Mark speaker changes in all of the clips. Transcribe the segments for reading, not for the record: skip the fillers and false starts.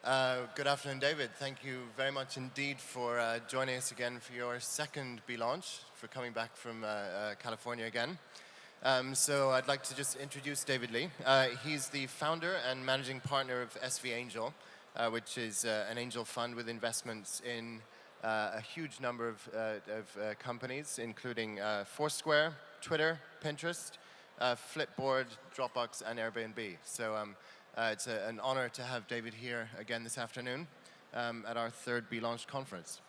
Speaker 1: Good afternoon, David. Thank you very much indeed for joining us again for your second beLAUNCH, for coming back from California again. So I'd like to just introduce David Lee. He's the founder and managing partner of SV Angel, which is an angel fund with investments in a huge number of companies, including Foursquare, Twitter, Pinterest, Flipboard, Dropbox, and Airbnb. So it's an honor to have David here again this afternoon at our third beLAUNCH conference.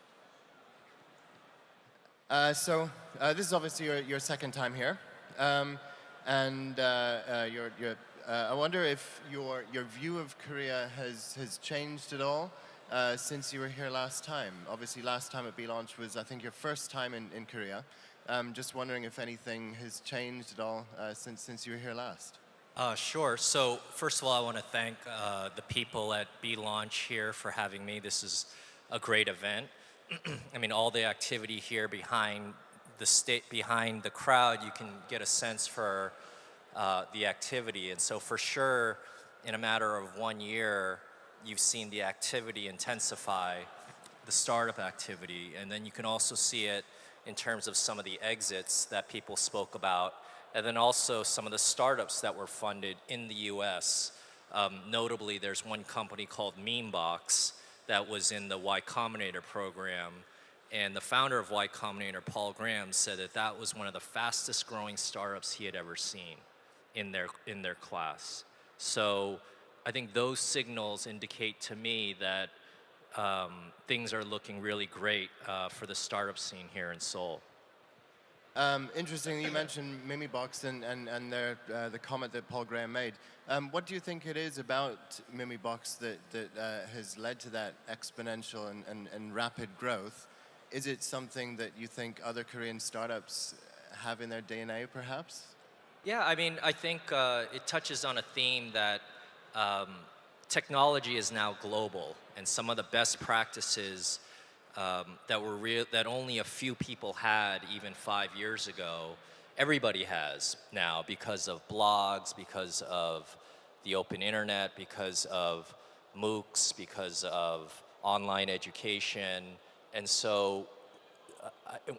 Speaker 1: This is obviously your second time here. I wonder if your view of Korea has changed at all since you were here last time. Obviously, last time at beLAUNCH was, I think, your first time in Korea. Just wondering if anything has changed at all since you were here last.
Speaker 2: Sure. So first of all, I want to thank the people at beLAUNCH here for having me. This is a great event. I mean, all the activity here behind the crowd, you can get a sense for the activity. And so for sure, in a matter of 1 year, you've seen the activity intensify, the startup activity. And then you can also see it in terms of some of the exits that people spoke about. And then also some of the startups that were funded in the US. Notably, there's one company called Memebox that was in the Y Combinator program. And the founder of Y Combinator, Paul Graham, said that that was one of the fastest growing startups he had ever seen in their class. So I think those signals indicate to me that things are looking really great for the startup scene here in Seoul.
Speaker 1: Interesting, you mentioned Memebox and the comment that Paul Graham made. What do you think it is about Memebox that has led to that exponential and rapid growth? Is it something that you think other Korean startups have in their DNA, perhaps?
Speaker 2: Yeah, I mean, I think it touches on a theme that technology is now global, and some of the best practices that only a few people had even 5 years ago, everybody has now because of blogs, because of the open internet, because of MOOCs, because of online education. And so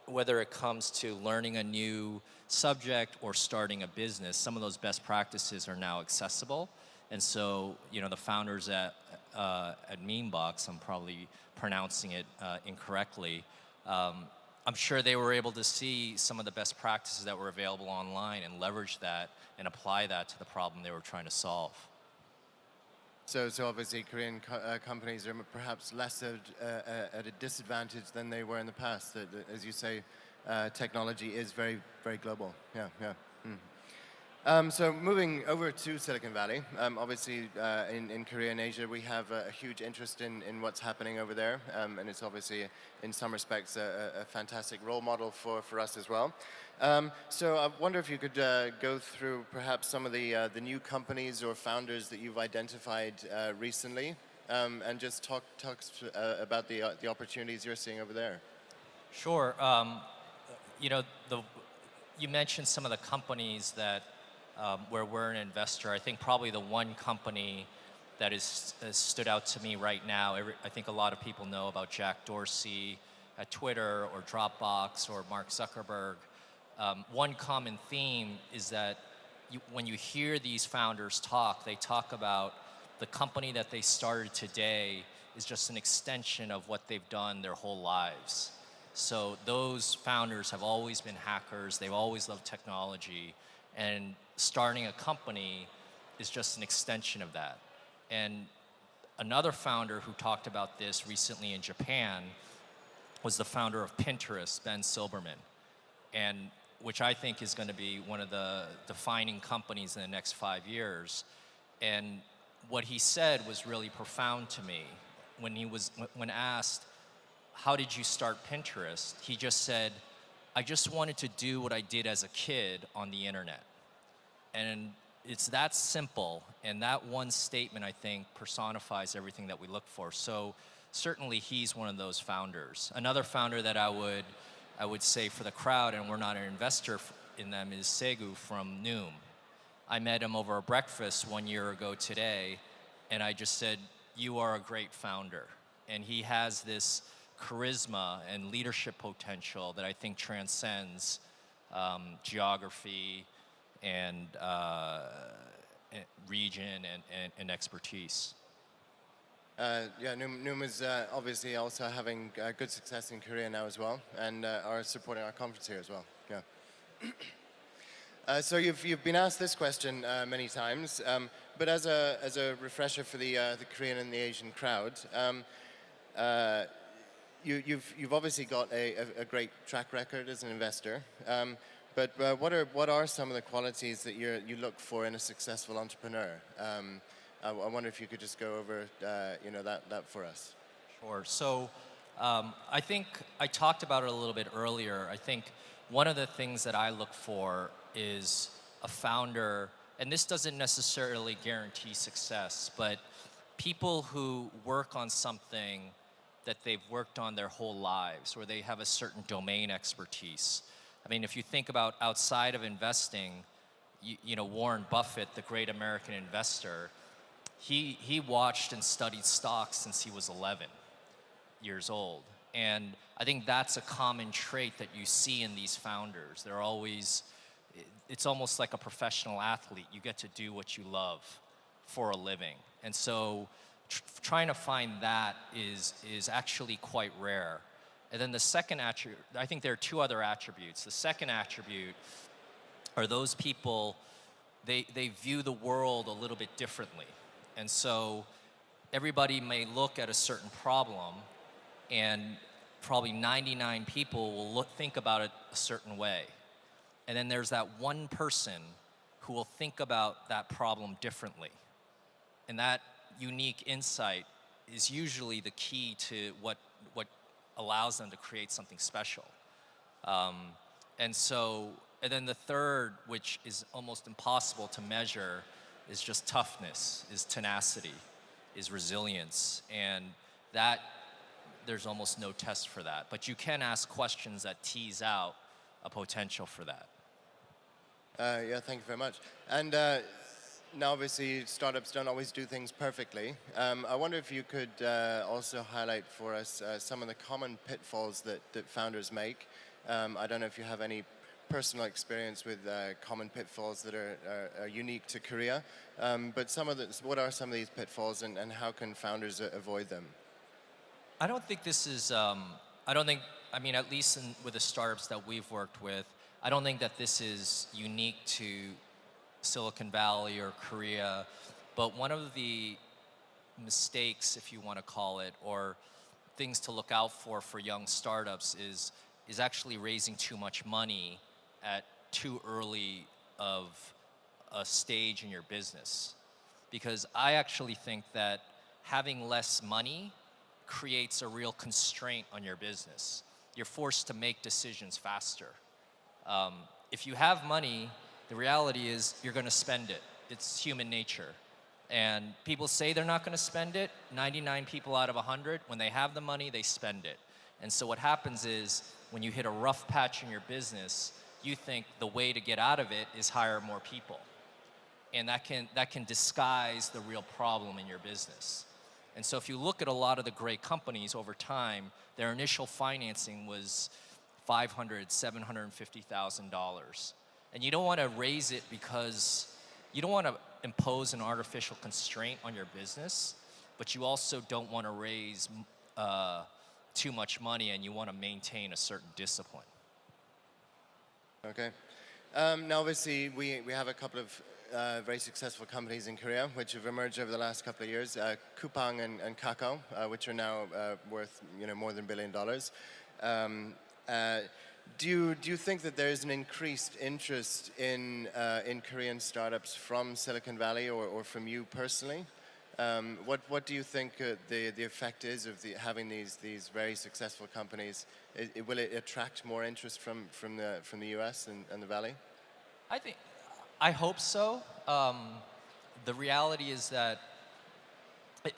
Speaker 2: whether it comes to learning a new subject or starting a business, some of those best practices are now accessible. And so, you know, the founders at Memebox, I'm probably pronouncing it incorrectly, I'm sure they were able to see some of the best practices that were available online and leverage that and apply that to the problem they were trying to solve.
Speaker 1: So obviously Korean companies are perhaps less at a disadvantage than they were in the past. As you say, technology is very, very global. Yeah. So moving over to Silicon Valley, obviously in Korea and Asia we have a huge interest in what's happening over there, and it's obviously in some respects a fantastic role model for us as well. So I wonder if you could go through perhaps some of the new companies or founders that you've identified recently, and just talk about the opportunities you're seeing over there.
Speaker 2: Sure. You know, you mentioned some of the companies that where we're an investor. I think probably the one company that has stood out to me right now, I think a lot of people know about Jack Dorsey at Twitter or Dropbox or Mark Zuckerberg. One common theme is that when you hear these founders talk, they talk about the company that they started today is just an extension of what they've done their whole lives. So those founders have always been hackers, they've always loved technology, and starting a company is just an extension of that. And another founder who talked about this recently in Japan was the founder of Pinterest, Ben Silbermann, and which I think is going to be one of the defining companies in the next 5 years. And what he said was really profound to me. When asked, how did you start Pinterest? He just said, I just wanted to do what I did as a kid on the internet. And it's that simple, and that one statement, I think, personifies everything that we look for. So certainly he's one of those founders. Another founder that I would say for the crowd, and we're not an investor in them, is Segu from Noom. I met him over a breakfast 1 year ago today, and I just said, you are a great founder. And he has this charisma and leadership potential that I think transcends geography and region and expertise.
Speaker 1: Yeah, Noom is obviously also having good success in Korea now as well, and are supporting our conference here as well. Yeah. So you've been asked this question many times, but as a refresher for the Korean and the Asian crowd, you've obviously got a great track record as an investor. But what are some of the qualities that you look for in a successful entrepreneur? I wonder if you could just go over that for us.
Speaker 2: Sure. So I think I talked about it a little bit earlier. I think one of the things that I look for is a founder, and this doesn't necessarily guarantee success, but people who work on something that they've worked on their whole lives, or they have a certain domain expertise. I mean, if you think about outside of investing, Warren Buffett, the great American investor, he watched and studied stocks since he was 11 years old. And I think that's a common trait that you see in these founders. They're always, it's almost like a professional athlete. You get to do what you love for a living. And so trying to find that is actually quite rare. And then the second attribute, I think there are two other attributes. The second attribute are those people, they view the world a little bit differently. And so everybody may look at a certain problem, and probably 99 people will think about it a certain way. And then there's that one person who will think about that problem differently. And that unique insight is usually the key to what allows them to create something special. And then the third, which is almost impossible to measure, is just toughness, is tenacity, is resilience. And that, there's almost no test for that. But you can ask questions that tease out a potential for that.
Speaker 1: Yeah, thank you very much. And now, obviously, startups don't always do things perfectly. I wonder if you could also highlight for us some of the common pitfalls that founders make. I don't know if you have any personal experience with common pitfalls that are unique to Korea, but what are some of these pitfalls, and how can founders avoid them?
Speaker 2: I don't think this is, I mean, at least with the startups that we've worked with, I don't think that this is unique to Silicon Valley or Korea, but one of the mistakes, if you want to call it, or things to look out for young startups is actually raising too much money at too early of a stage in your business. Because I actually think that having less money creates a real constraint on your business. You're forced to make decisions faster. If you have money, the reality is you're going to spend it. It's human nature. And people say they're not going to spend it. 99 people out of 100, when they have the money, they spend it. And so what happens is, when you hit a rough patch in your business, you think the way to get out of it is hire more people. And that can disguise the real problem in your business. And so if you look at a lot of the great companies over time, their initial financing was $500,000, $750,000. And you don't want to raise it because you don't want to impose an artificial constraint on your business, but you also don't want to raise too much money, and you want to maintain a certain discipline.
Speaker 1: Okay. Now, obviously, we have a couple of very successful companies in Korea, which have emerged over the last couple of years, Coupang and Kakao, which are now worth more than $1 billion. Do you think that there is an increased interest in Korean startups from Silicon Valley or from you personally? What do you think the effect is of having these very successful companies? Will it attract more interest from the US and the Valley?
Speaker 2: I hope so. The reality is that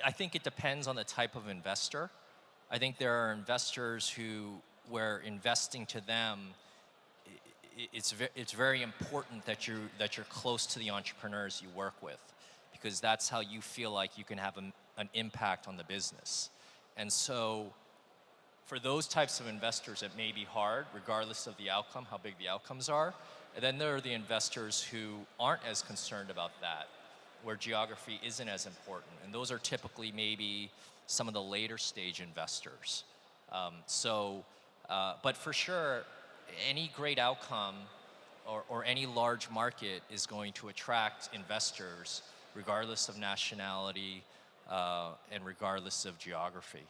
Speaker 2: I think it depends on the type of investor. I think there are investors where investing to them, it's very important that you're close to the entrepreneurs you work with, because that's how you feel like you can have an impact on the business. And so for those types of investors, it may be hard, regardless of the outcome, how big the outcomes are. And then there are the investors who aren't as concerned about that, where geography isn't as important. And those are typically maybe some of the later stage investors. But for sure, any great outcome or any large market is going to attract investors, regardless of nationality and regardless of geography.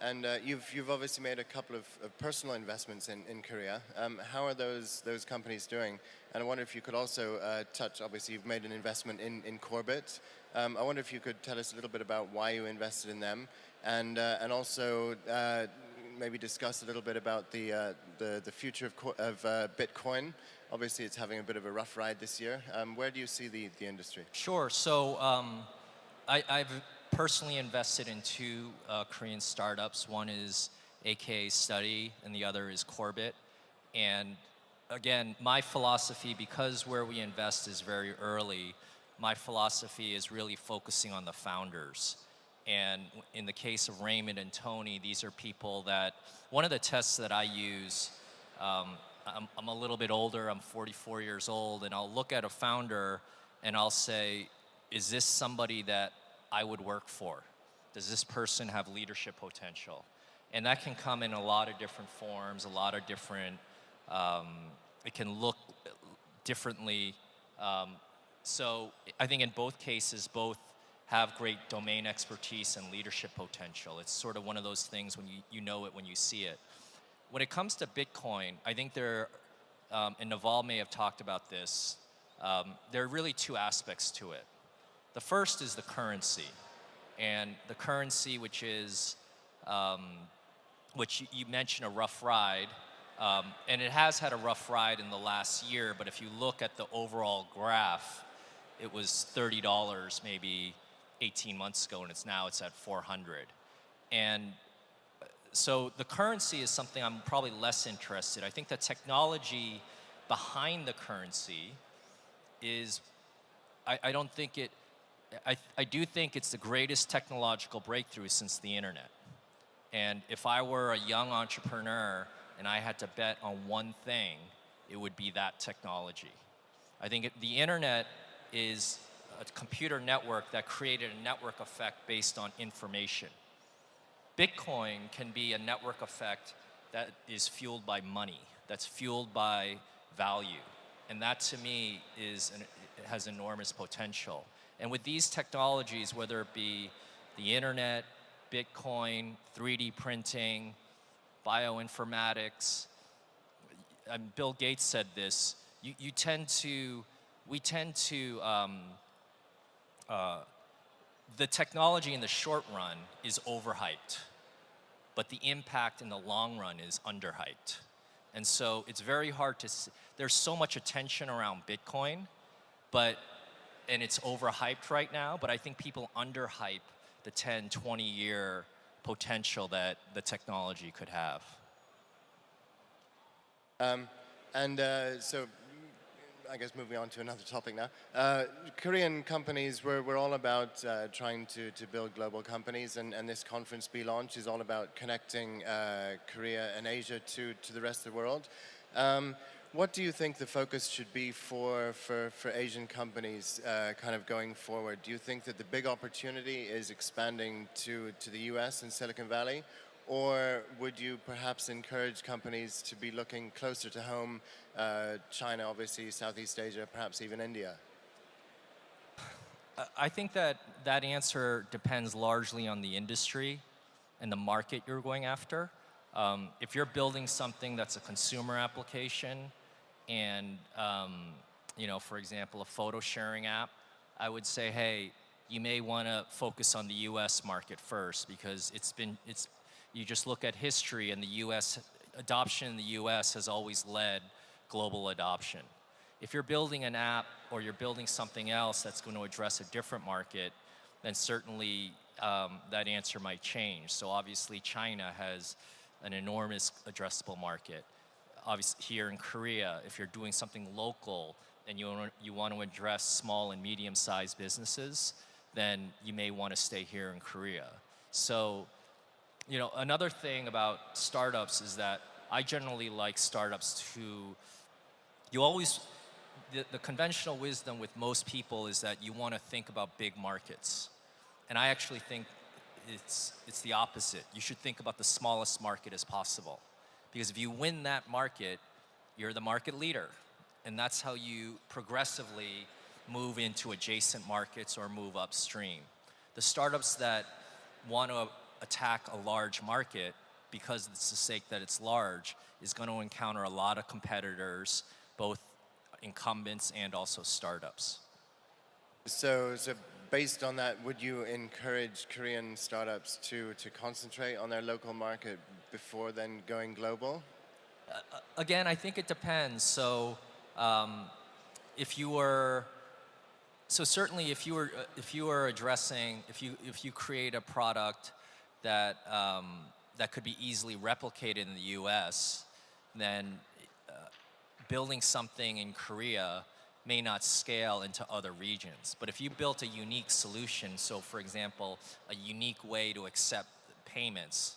Speaker 1: And you've obviously made a couple of personal investments in Korea. How are those companies doing? And I wonder if you could also touch, obviously you've made an investment in Corbett. I wonder if you could tell us a little bit about why you invested in them, and also maybe discuss a little bit about the future of Bitcoin. Obviously it's having a bit of a rough ride this year. Where do you see the industry?
Speaker 2: Sure. So I've personally invested in two Korean startups. One is AKA Study, and the other is Corbett. And again, my philosophy, because where we invest is very early, my philosophy is really focusing on the founders. And in the case of Raymond and Tony, these are people that, one of the tests that I use, I'm a little bit older, I'm 44 years old, and I'll look at a founder and I'll say, is this somebody that I would work for? Does this person have leadership potential? And that can come in a lot of different forms, a lot of different, it can look differently. So I think in both cases, both have great domain expertise and leadership potential. It's sort of one of those things when you know it when you see it. When it comes to Bitcoin, I think and Naval may have talked about this, there are really two aspects to it. The first is the currency, and the currency, which is, which you mentioned, a rough ride, and it has had a rough ride in the last year, but if you look at the overall graph, it was $30 maybe 18 months ago, and it's at 400. And so the currency is something I'm probably less interested. I think the technology behind the currency is, I don't think it, I do think it's the greatest technological breakthrough since the internet. And if I were a young entrepreneur and I had to bet on one thing, it would be that technology. I think the internet is a computer network that created a network effect based on information. Bitcoin can be a network effect that is fueled by money, that's fueled by value. And that to me has enormous potential. And with these technologies, whether it be the internet, Bitcoin, 3D printing, bioinformatics, Bill Gates said this, we tend to, the technology in the short run is overhyped, but the impact in the long run is underhyped. And so it's very hard to, there's so much attention around Bitcoin, and it's overhyped right now, but I think people underhype the 10, 20-year potential that the technology could have.
Speaker 1: So I guess moving on to another topic now. Korean companies, we're all about trying to build global companies, and this conference, beLAUNCH, is all about connecting Korea and Asia to the rest of the world. What do you think the focus should be for Asian companies kind of going forward? Do you think that the big opportunity is expanding to the US and Silicon Valley? Or would you perhaps encourage companies to be looking closer to home, China, obviously, Southeast Asia, perhaps even India?
Speaker 2: I think that answer depends largely on the industry and the market you're going after. If you're building something that's a consumer application and, for example, a photo sharing app, I would say, hey, you may want to focus on the US market first, because you just look at history, and the US, adoption in the US has always led global adoption. If you're building an app or you're building something else that's going to address a different market, then certainly that answer might change. So obviously China has an enormous addressable market. Obviously here in Korea, if you're doing something local and you want to address small and medium-sized businesses, then you may want to stay here in Korea. So, you know, another thing about startups is that I generally like startups to, the conventional wisdom with most people is that you want to think about big markets. And I actually think it's the opposite. You should think about the smallest market as possible. Because if you win that market, you're the market leader. And that's how you progressively move into adjacent markets or move upstream. The startups that want to attack a large market because it's the sake that it's large is going to encounter a lot of competitors, both incumbents and also startups.
Speaker 1: So based on that, would you encourage Korean startups to concentrate on their local market before then going global?
Speaker 2: Again, I think it depends. So if you were, so certainly if you were addressing, if you create a product that that could be easily replicated in the U.S., then building something in Korea may not scale into other regions. But if you built a unique solution, so for example, a unique way to accept payments,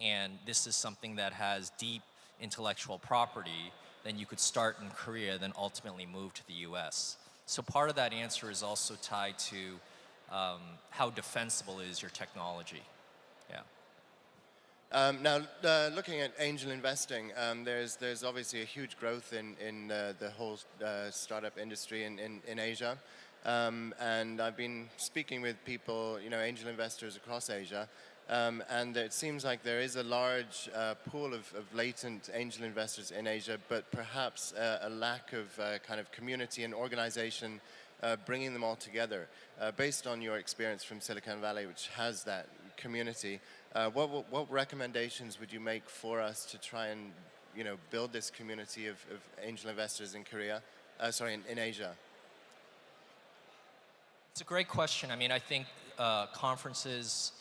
Speaker 2: and this is something that has deep intellectual property, then you could start in Korea, then ultimately move to the US. So part of that answer is also tied to how defensible is your technology. Yeah.
Speaker 1: Now, looking at angel investing, there's obviously a huge growth in the whole startup industry in Asia. And I've been speaking with people, you know, angel investors across Asia, and it seems like there is a large pool of latent angel investors in Asia, but perhaps a lack of kind of community and organization bringing them all together. Based on your experience from Silicon Valley, which has that community, what recommendations would you make for us to try and, you know, build this community of angel investors in Korea? In Asia.
Speaker 2: It's a great question. I mean, I think conferences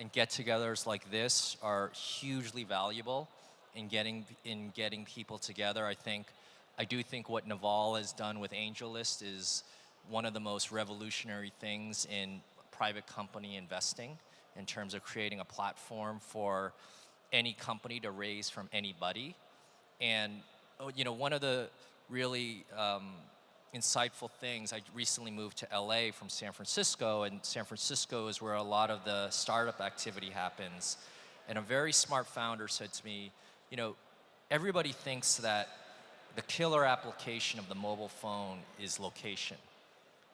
Speaker 2: and get-togethers like this are hugely valuable in getting people together. I do think what Naval has done with AngelList is one of the most revolutionary things in private company investing, in terms of creating a platform for any company to raise from anybody. And you know, one of the really insightful things, I recently moved to LA from San Francisco, and San Francisco is where a lot of the startup activity happens. And a very smart founder said to me, you know, everybody thinks that the killer application of the mobile phone is location.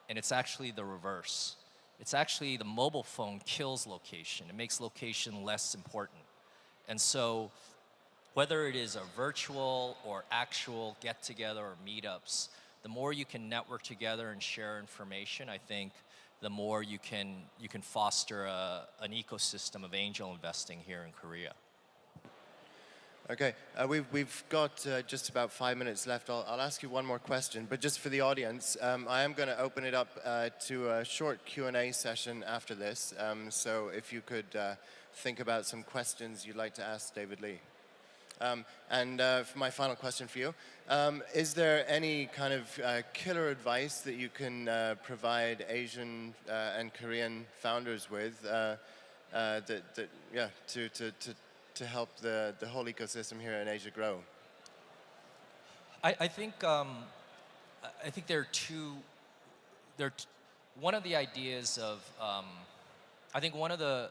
Speaker 2: And it's actually the reverse. It's actually the mobile phone kills location. It makes location less important. And so whether it is a virtual or actual get-together or meetups, the more you can network together and share information, I think the more you can foster an ecosystem of angel investing here in Korea.
Speaker 1: Okay, we've got just about 5 minutes left. I'll ask you one more question, but just for the audience, I am going to open it up to a short Q&A session after this. So if you could think about some questions you'd like to ask David Lee. And for my final question for you, is there any kind of killer advice that you can provide Asian and Korean founders with to help the whole ecosystem here in Asia grow?
Speaker 2: I think there are two. One of the ideas of I think one of the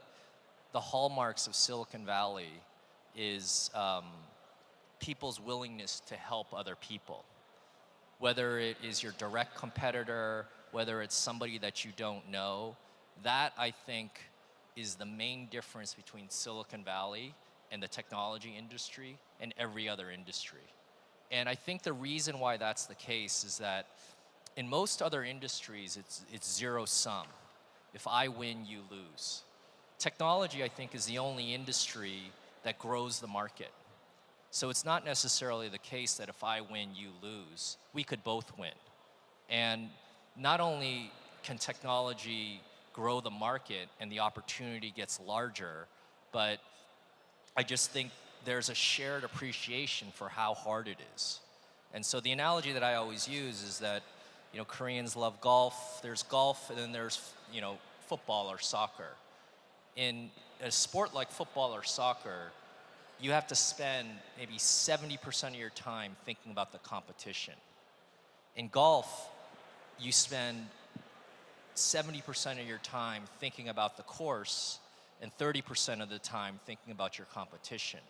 Speaker 2: hallmarks of Silicon Valley is people's willingness to help other people. Whether it is your direct competitor, whether it's somebody that you don't know, that I think is the main difference between Silicon Valley and the technology industry and every other industry. And I think the reason why that's the case is that in most other industries, it's zero sum. If I win, you lose. Technology, I think, is the only industry that grows the market. So it's not necessarily the case that if I win, you lose. We could both win. And not only can technology grow the market and the opportunity gets larger, but I just think there's a shared appreciation for how hard it is. And so the analogy that I always use is that, you know, Koreans love golf. There's golf, and then there's, you know, football or soccer. In a sport like football or soccer, you have to spend maybe 70% of your time thinking about the competition. In golf, you spend 70% of your time thinking about the course and 30% of the time thinking about your competition.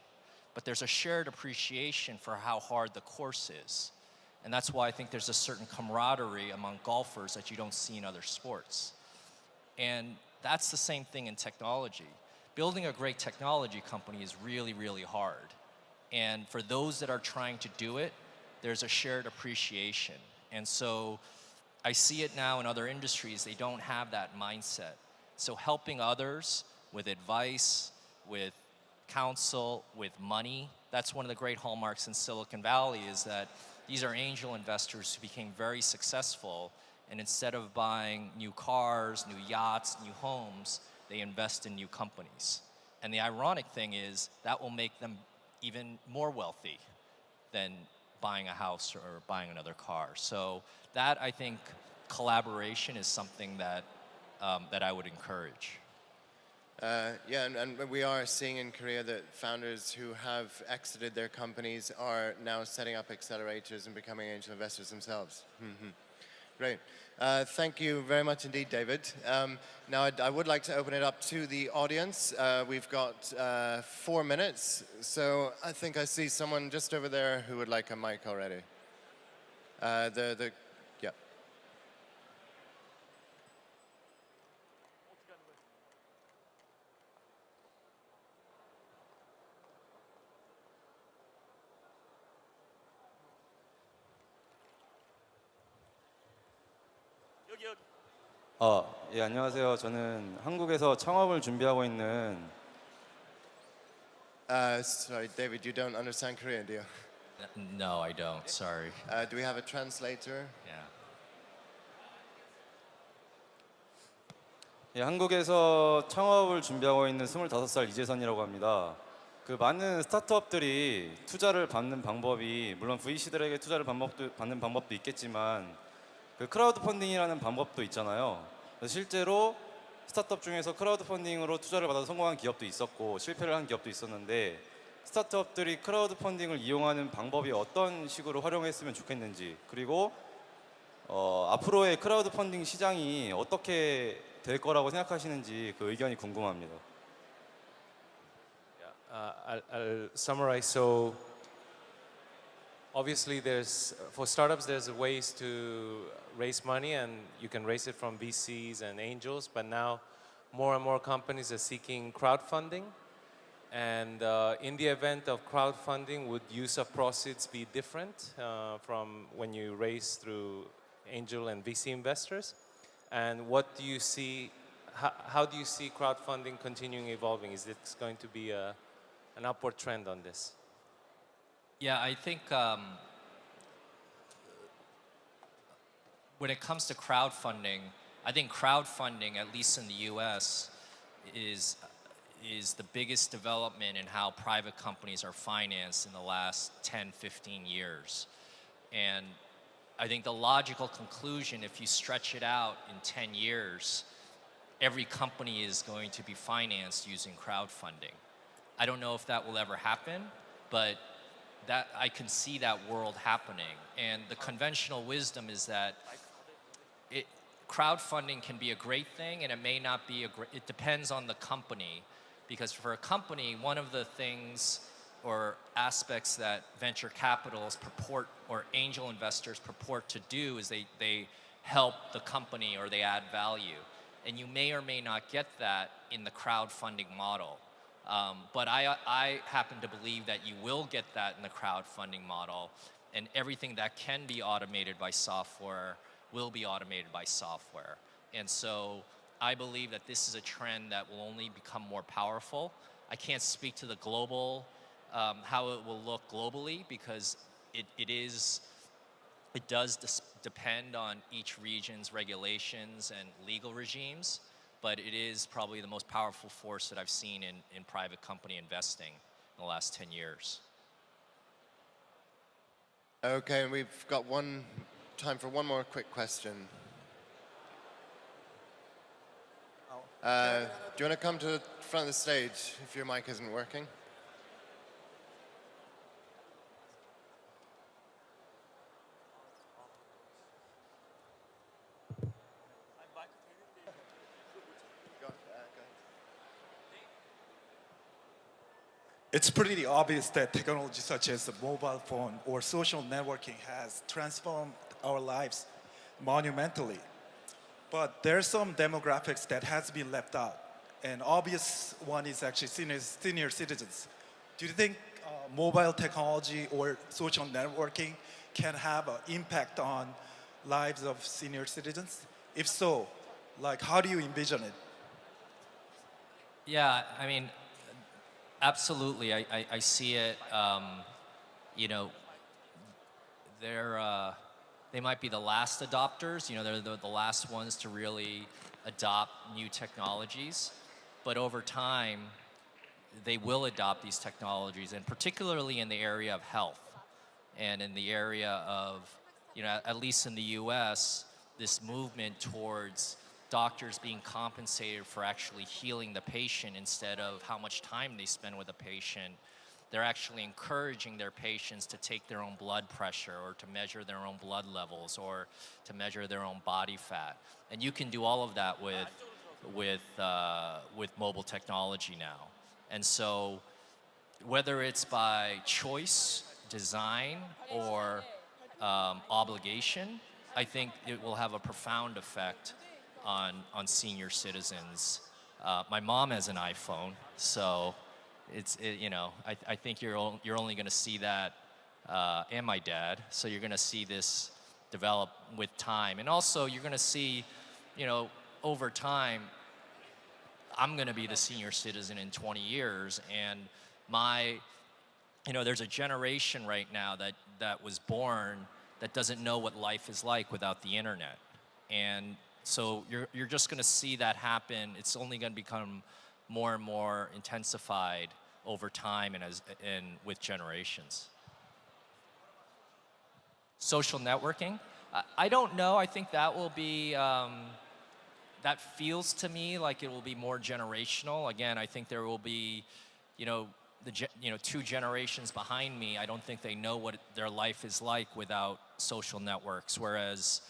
Speaker 2: But there's a shared appreciation for how hard the course is. And that's why I think there's a certain camaraderie among golfers that you don't see in other sports. And that's the same thing in technology. Building a great technology company is really, really hard. And for those that are trying to do it, there's a shared appreciation. And so I see it now in other industries, they don't have that mindset. So helping others with advice, with counsel, with money, that's one of the great hallmarks in Silicon Valley, is that these are angel investors who became very successful, and instead of buying new cars, new yachts, new homes, they invest in new companies. And the ironic thing is that will make them even more wealthy than buying a house or buying another car. So that, I think, collaboration is something that, that I would encourage.
Speaker 1: Yeah, and we are seeing in Korea that founders who have exited their companies are now setting up accelerators and becoming angel investors themselves. Great. Thank you very much indeed, David. Now, I would like to open it up to the audience. We've got 4 minutes, so I think I see someone just over there who would like a mic already. Yeah.
Speaker 3: 예, 안녕하세요. 저는 한국에서 창업을 준비하고 있는
Speaker 1: Sorry, David, you don't understand Korean, do you?
Speaker 2: No, I don't, sorry.
Speaker 1: Do we have a translator?
Speaker 2: Yeah.
Speaker 3: 예, 한국에서 창업을 준비하고 있는 25살 이재선이라고 합니다. 그 많은 스타트업들이 투자를 받는 방법이 물론 VC들에게 투자를 받는 방법도 있겠지만 그 크라우드 펀딩이라는 방법도 있잖아요. 그래서 실제로 스타트업 중에서 크라우드 펀딩으로 투자를 받아서 성공한 기업도 있었고 실패를 한 기업도 있었는데 스타트업들이 크라우드 펀딩을 이용하는 방법이 어떤 식으로 활용했으면 좋겠는지, 그리고 앞으로의 크라우드 펀딩 시장이 어떻게 될 거라고 생각하시는지 그 의견이 궁금합니다.
Speaker 4: I'll summarize. So obviously for startups there's ways to raise money, and you can raise it from VCs and angels, but now more and more companies are seeking crowdfunding. And in the event of crowdfunding, would use of proceeds be different from when you raise through angel and VC investors? And what do you see, how do you see crowdfunding continuing evolving? Is it going to be an upward trend on this?
Speaker 2: Yeah, I think when it comes to crowdfunding, I think crowdfunding, at least in the US, is the biggest development in how private companies are financed in the last 10, 15 years. And I think the logical conclusion, if you stretch it out in 10 years, every company is going to be financed using crowdfunding. I don't know if that will ever happen, but that I can see that world happening. And the conventional wisdom is that crowdfunding can be a great thing, and it may not be it depends on the company. Because for a company, one of the things or aspects that venture capitalists purport, or angel investors purport to do, is they help the company or they add value. And you may or may not get that in the crowdfunding model. But I happen to believe that you will get that in the crowdfunding model, and everything that can be automated by software will be automated by software. And so I believe that this is a trend that will only become more powerful. I can't speak to the global, how it will look globally, because it does depend on each region's regulations and legal regimes, but it is probably the most powerful force that I've seen in private company investing in the last 10 years.
Speaker 1: Okay, and we've got time for one more quick question. Do you want to come to the front of the stage if your mic isn't working?
Speaker 5: It's pretty obvious that technology such as the mobile phone or social networking has transformed our lives monumentally. But there are some demographics that has been left out. An obvious one is actually senior citizens. Do you think mobile technology or social networking can have an impact on lives of senior citizens? If so, like how do you envision it?
Speaker 2: Yeah, I mean, absolutely. I see it. You know, they might be the last adopters. You know, they're the last ones to really adopt new technologies. But over time, they will adopt these technologies, and particularly in the area of health and in the area of, you know, at least in the US, this movement towards doctors being compensated for actually healing the patient instead of how much time they spend with a patient. They're actually encouraging their patients to take their own blood pressure or to measure their own blood levels or to measure their own body fat. And you can do all of that with mobile technology now. And so whether it's by choice, design, or obligation, I think it will have a profound effect on senior citizens. My mom has an iPhone, so you know, I think you're only going to see that, and my dad. So you're going to see this develop with time, and also you're going to see, you know, over time. I'm going to be the senior citizen in 20 years, and you know, there's a generation right now that was born that doesn't know what life is like without the internet, and so you're just going to see that happen. It's only going to become more and more intensified over time and with generations. Social networking, I don't know. I think that will be. That feels to me like it will be more generational. Again, I think there will be, you know, two generations behind me. I don't think they know what their life is like without social networks. Whereas,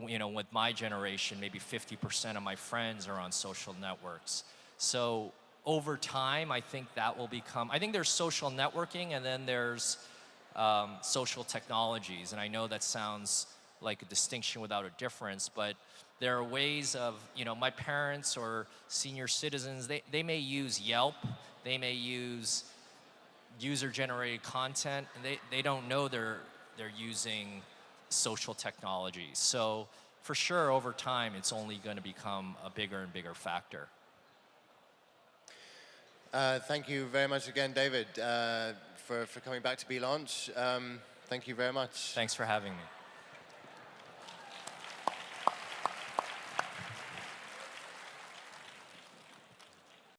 Speaker 2: you know, with my generation, maybe 50% of my friends are on social networks. So over time, I think that will become, I think there's social networking and then there's social technologies. And I know that sounds like a distinction without a difference, but there are ways of, you know, my parents or senior citizens, they may use Yelp, they may use user-generated content, and they don't know they're using social technologies. So for sure, over time, it's only going to become a bigger and bigger factor.
Speaker 1: Thank you very much again, David, for coming back to beLaunch. Thank you very much.
Speaker 2: Thanks for having me.